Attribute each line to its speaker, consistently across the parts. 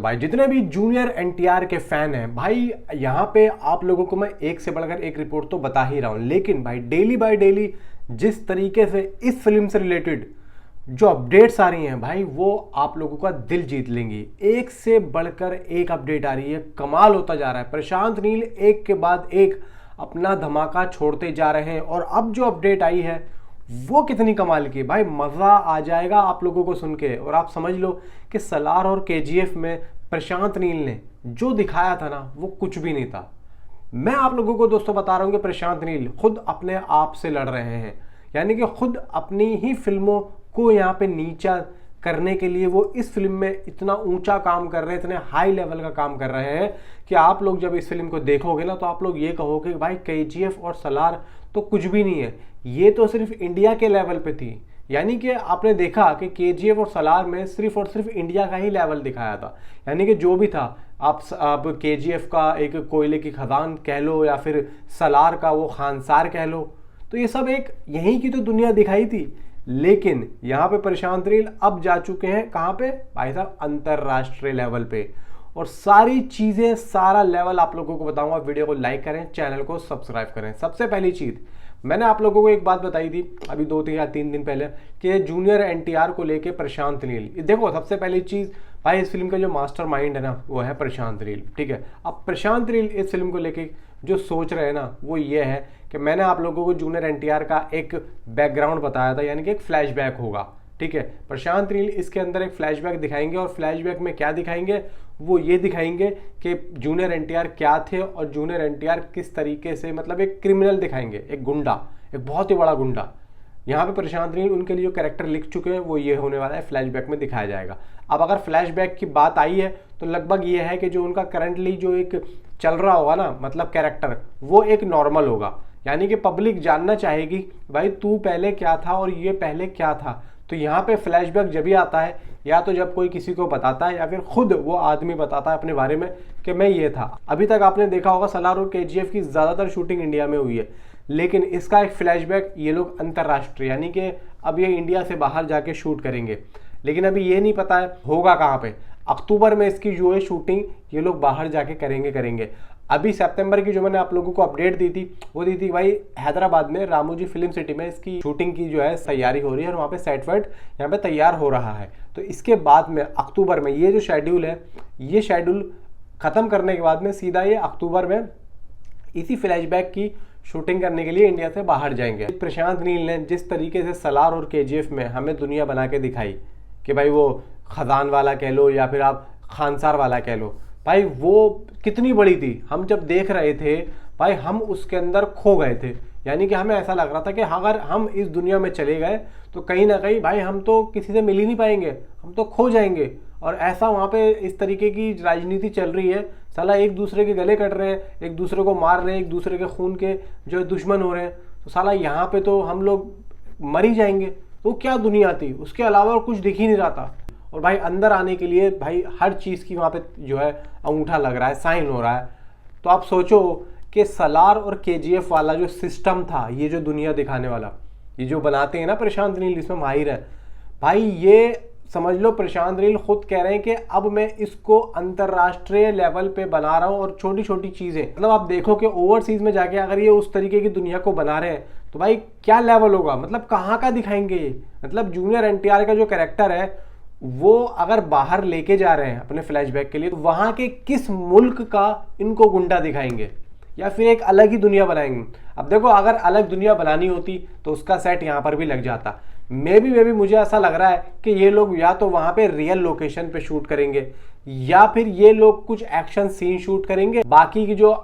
Speaker 1: भाई जितने भी जूनियर एनटीआर के फैन हैं भाई, यहाँ पे आप लोगों को मैं एक से बढ़कर एक रिपोर्ट तो बता ही रहा हूँ, लेकिन भाई डेली बाय डेली जिस तरीके से इस फिल्म से रिलेटेड जो अपडेट्स आ रही हैं भाई, वो आप लोगों का दिल जीत लेंगी। एक से बढ़कर एक अपडेट आ रही है, कमाल होता जा रहा है। प्रशांत नील एक के बाद एक अपना धमाका छोड़ते जा रहे हैं, और अब जो अपडेट आई है वो कितनी कमाल की भाई, मज़ा आ जाएगा आप लोगों को सुन के। और आप समझ लो कि सलार और केजीएफ में प्रशांत नील ने जो दिखाया था ना, वो कुछ भी नहीं था। मैं आप लोगों को दोस्तों बता रहा हूं कि प्रशांत नील खुद अपने आप से लड़ रहे हैं, यानी कि खुद अपनी ही फिल्मों को यहाँ पे नीचा करने के लिए वो इस फिल्म में इतना ऊंचा काम कर रहे हैं, इतने हाई लेवल का काम कर रहे हैं कि आप लोग जब इस फिल्म को देखोगे ना, तो आप लोग ये कहोगे भाई केजीएफ और सलार तो कुछ भी नहीं है, ये तो सिर्फ इंडिया के लेवल पे थी। यानी कि आपने देखा कि केजीएफ और सलार में सिर्फ और सिर्फ इंडिया का ही लेवल दिखाया था, यानी कि जो भी था, आप केजीएफ का एक कोयले की खदान कह लो या फिर सलार का वो खानसार कह लो, तो ये सब एक यहीं की तो दुनिया दिखाई थी। लेकिन यहाँ पे प्रशांत नील अब जा चुके हैं कहाँ पे भाई साहब, अंतरराष्ट्रीय लेवल पे। और सारी चीजें, सारा लेवल आप लोगों को बताऊंगा। वीडियो को लाइक करें, चैनल को सब्सक्राइब करें। सबसे पहली चीज, मैंने आप लोगों को एक बात बताई थी अभी 2 या 3 दिन पहले कि जूनियर एनटीआर को लेके प्रशांत नील, देखो सबसे पहली चीज भाई, इस फिल्म का जो मास्टर माइंड है ना, वो है प्रशांत नील, ठीक है। अब प्रशांत नील इस फिल्म को लेके जो सोच रहे हैं ना, वो ये है कि मैंने आप लोगों को जूनियर एनटीआर का एक बैकग्राउंड बताया था, यानी कि एक फ्लैशबैक होगा, ठीक है। प्रशांत नील इसके अंदर एक फ्लैशबैक दिखाएंगे, और फ्लैशबैक में क्या दिखाएंगे, वो ये दिखाएंगे कि जूनियर एनटीआर क्या थे और जूनियर एनटीआर किस तरीके से, मतलब एक क्रिमिनल दिखाएंगे, एक गुंडा, एक बहुत ही बड़ा गुंडा। यहाँ पे प्रशांत नील उनके लिए जो कैरेक्टर लिख चुके हैं वो ये होने वाला है, फ्लैशबैक में दिखाया जाएगा। अब अगर फ्लैशबैक की बात आई है तो लगभग ये है कि जो उनका करंटली जो एक चल रहा होगा ना, मतलब कैरेक्टर, वो एक नॉर्मल होगा, यानी कि पब्लिक जानना चाहेगी भाई तू पहले क्या था और ये पहले क्या था। तो यहाँ पे फ्लैशबैक जब भी आता है, या तो जब कोई किसी को बताता है या फिर खुद वो आदमी बताता है अपने बारे में कि मैं ये था। अभी तक आपने देखा होगा सलार और केजीएफ की ज़्यादातर शूटिंग इंडिया में हुई है, लेकिन इसका एक फ्लैशबैक ये लोग अंतर्राष्ट्रीय, यानी कि अब ये इंडिया से बाहर जाके शूट करेंगे। लेकिन अभी ये नहीं पता है होगा कहाँ पे। अक्टूबर में इसकी जो है शूटिंग ये लोग बाहर जाके करेंगे। अभी सितंबर की जो मैंने आप लोगों को अपडेट दी थी, वो दी थी भाई हैदराबाद में रामोजी फिल्म सिटी में इसकी शूटिंग की जो है तैयारी हो रही है, और वहाँ पे सेट वेट यहाँ पे तैयार हो रहा है। तो इसके बाद में अक्टूबर में ये जो शेड्यूल है, ये शेड्यूल खत्म करने के बाद में सीधा ये अक्टूबर में इसी फ्लैशबैक की शूटिंग करने के लिए इंडिया से बाहर जाएंगे। प्रशांत नील ने जिस तरीके से सलार और केजीएफ में हमें दुनिया बना के दिखाई कि भाई वो खदान वाला कह लो या फिर आप खानसार वाला कह लो, भाई वो कितनी बड़ी थी। हम जब देख रहे थे भाई, हम उसके अंदर खो गए थे, यानी कि हमें ऐसा लग रहा था कि अगर हम इस दुनिया में चले गए तो कहीं ना कहीं भाई हम तो किसी से मिल ही नहीं पाएंगे, हम तो खो जाएंगे। और ऐसा वहाँ पे इस तरीके की राजनीति चल रही है, साला एक दूसरे के गले कट रहे हैं, एक दूसरे को मार रहे हैं, एक दूसरे के खून के जो दुश्मन हो रहे हैं, तो साला यहाँ पे तो हम लोग मर ही जाएंगे। तो क्या दुनिया थी, उसके अलावा और कुछ दिख ही नहीं रहा था। और भाई अंदर आने के लिए भाई हर चीज़ की वहाँ पे जो है अंगूठा लग रहा है, साइन हो रहा है। तो आप सोचो कि सलार और केजीएफ वाला जो सिस्टम था, ये जो दुनिया दिखाने वाला, ये जो बनाते हैं ना प्रशांत नील, इसमें माहिर है भाई, ये समझ लो प्रशांत नील खुद कह रहे हैं कि अब मैं इसको अंतर्राष्ट्रीय लेवल पे बना रहा हूँ। और छोटी छोटी चीज़ें, मतलब आप देखो कि ओवरसीज में जाके अगर ये उस तरीके की दुनिया को बना रहे हैं तो भाई क्या लेवल होगा, मतलब कहाँ का दिखाएंगे ये। मतलब जूनियर एनटीआर का जो कैरेक्टर है वो अगर बाहर लेके जा रहे हैं अपने फ्लैशबैक के लिए, तो वहाँ के किस मुल्क का इनको गुंडा दिखाएंगे या फिर एक अलग ही दुनिया बनाएंगे। अब देखो अगर अलग दुनिया बनानी होती तो उसका सेट यहाँ पर भी लग जाता। मे भी मुझे ऐसा लग रहा है कि ये लोग या तो वहाँ पे रियल लोकेशन पे शूट करेंगे, या फिर ये लोग कुछ एक्शन सीन शूट करेंगे। बाकी की जो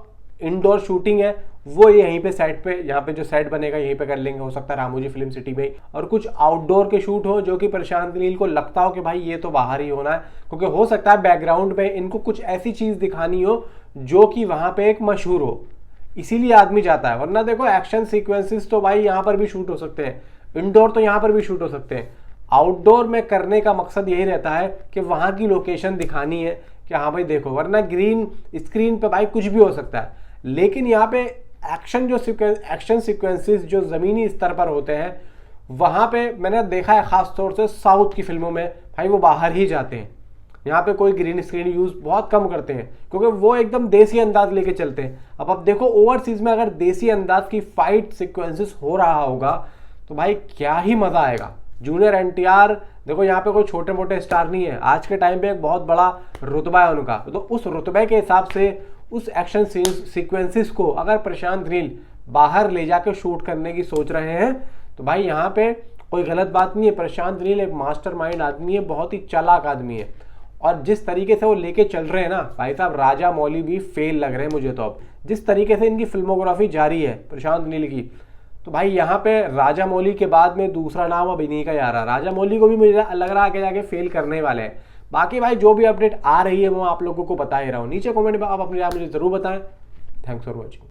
Speaker 1: इंडोर शूटिंग है वो यहीं पे सेट पे, यहाँ पे जो सेट बनेगा यहीं पे कर लेंगे, हो सकता है रामोजी फिल्म सिटी में। और कुछ आउटडोर के शूट हो जो कि प्रशांत नील को लगता हो कि भाई ये तो बाहर ही होना है, क्योंकि हो सकता है बैकग्राउंड में इनको कुछ ऐसी चीज दिखानी हो जो कि वहां पे एक मशहूर हो, इसीलिए आदमी जाता है। वरना देखो एक्शन सीक्वेंसेस तो भाई यहाँ पर भी शूट हो सकते हैं, इंडोर तो यहाँ पर भी शूट हो सकते हैं। आउटडोर में करने का मकसद यही रहता है कि वहां की लोकेशन दिखानी है कि हाँ भाई देखो, वरना ग्रीन स्क्रीन पे भाई कुछ भी हो सकता है। लेकिन यहाँ पे एक्शन सीक्वेंसेस जो ज़मीनी स्तर पर होते हैं, वहाँ पे मैंने देखा है ख़ास तौर से साउथ की फिल्मों में भाई वो बाहर ही जाते हैं, यहाँ पे कोई ग्रीन स्क्रीन यूज बहुत कम करते हैं क्योंकि वो एकदम देसी अंदाज लेके चलते हैं। अब देखो ओवरसीज में अगर देसी अंदाज की फाइट सिक्वेंसेस हो रहा होगा तो भाई क्या ही मजा आएगा। जूनियर एनटीआर देखो यहाँ पे कोई छोटे मोटे स्टार नहीं है, आज के टाइम पे एक बहुत बड़ा रुतबा है उनका, तो उस रुतबे के हिसाब से उस एक्शन सीक्वेंसेस को अगर प्रशांत नील बाहर ले जाकर शूट करने की सोच रहे हैं तो भाई यहाँ पे कोई गलत बात नहीं है। प्रशांत नील एक मास्टरमाइंड आदमी है, बहुत ही चालाक आदमी है, और जिस तरीके से वो लेके चल रहे हैं ना भाई साहब, राजा मौली भी फेल लग रहे हैं मुझे तो। अब जिस तरीके से इनकी फिल्मोग्राफी जारी है प्रशांत नील की, तो भाई यहाँ पे राजा मौली के बाद में दूसरा नाम अब इन्हीं का ही आ रहा। राजा मौली को भी मुझे लग रहा है कि जाके फेल करने वाले हैं। बाकी भाई जो भी अपडेट आ रही है वो आप लोगों को बता ही रहा हूँ। नीचे कमेंट में आप अपनी राय मुझे जरूर बताएं। Thanks for watching.